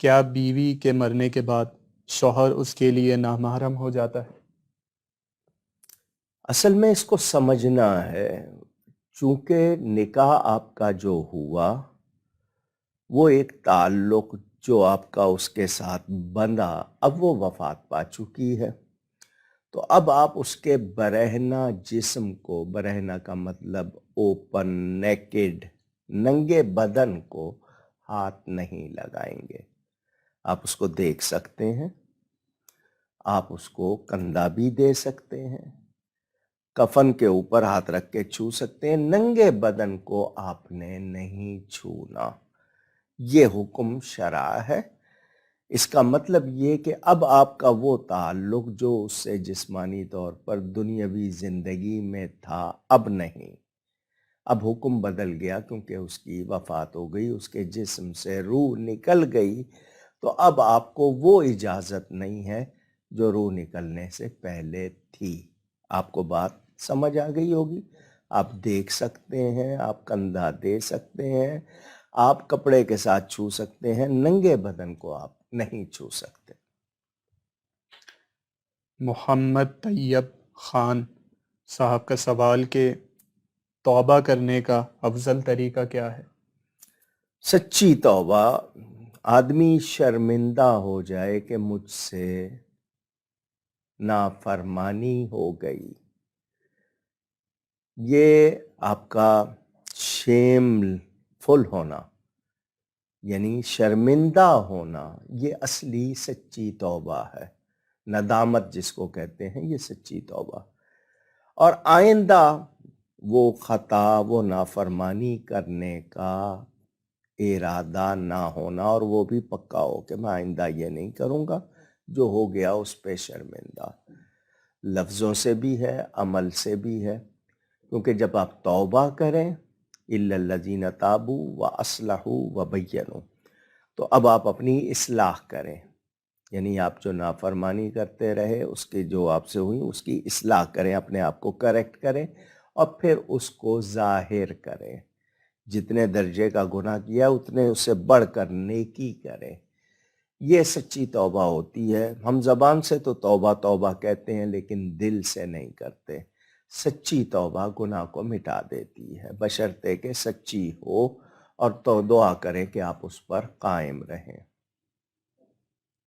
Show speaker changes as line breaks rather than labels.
کیا بیوی کے مرنے کے بعد شوہر اس کے لیے نامحرم ہو جاتا ہے؟
اصل میں اس کو سمجھنا ہے، چونکہ نکاح آپ کا جو ہوا وہ ایک تعلق جو آپ کا اس کے ساتھ بندھا، اب وہ وفات پا چکی ہے، تو اب آپ اس کے برہنہ جسم کو، برہنہ کا مطلب اوپن نیکڈ، ننگے بدن کو ہاتھ نہیں لگائیں گے۔ آپ اس کو دیکھ سکتے ہیں، آپ اس کو کندھا بھی دے سکتے ہیں، کفن کے اوپر ہاتھ رکھ کے چھو سکتے ہیں، ننگے بدن کو آپ نے نہیں چھونا۔ یہ حکم شرع ہے۔ اس کا مطلب یہ کہ اب آپ کا وہ تعلق جو اس سے جسمانی طور پر دنیاوی زندگی میں تھا، اب نہیں۔ اب حکم بدل گیا، کیونکہ اس کی وفات ہو گئی، اس کے جسم سے روح نکل گئی، تو اب آپ کو وہ اجازت نہیں ہے جو روح نکلنے سے پہلے تھی۔ آپ کو بات سمجھ آ گئی ہوگی۔ آپ دیکھ سکتے ہیں، آپ کندھا دے سکتے ہیں، آپ کپڑے کے ساتھ چھو سکتے ہیں، ننگے بدن کو آپ نہیں چھو سکتے۔
محمد طیب خان صاحب کا سوال کہ توبہ کرنے کا افضل طریقہ کیا ہے؟
سچی توبہ، آدمی شرمندہ ہو جائے کہ مجھ سے نافرمانی ہو گئی، یہ آپ کا شیم فل ہونا، یعنی شرمندہ ہونا، یہ اصلی سچی توبہ ہے۔ ندامت جس کو کہتے ہیں، یہ سچی توبہ۔ اور آئندہ وہ خطا، وہ نافرمانی کرنے کا ارادہ نہ ہونا، اور وہ بھی پکا ہو کہ میں آئندہ یہ نہیں کروں گا، جو ہو گیا اس پہ شرمندہ۔ لفظوں سے بھی ہے، عمل سے بھی ہے، کیونکہ جب آپ توبہ کریں اِلَّا الَّذِينَ تَابُوا وَأَصْلَحُوا وَبَيَّنُوا، تو اب آپ اپنی اصلاح کریں، یعنی آپ جو نافرمانی کرتے رہے، اس کی جو آپ سے ہوئی اس کی اصلاح کریں، اپنے آپ کو کریکٹ کریں، اور پھر اس کو ظاہر کریں۔ جتنے درجے کا گناہ کیا اتنے اس سے بڑھ کر نیکی کریں۔ یہ سچی توبہ ہوتی ہے۔ ہم زبان سے تو توبہ توبہ کہتے ہیں، لیکن دل سے نہیں کرتے۔ سچی توبہ گناہ کو مٹا دیتی ہے، بشرطے کہ سچی ہو، اور تو دعا کریں کہ آپ اس پر قائم رہیں۔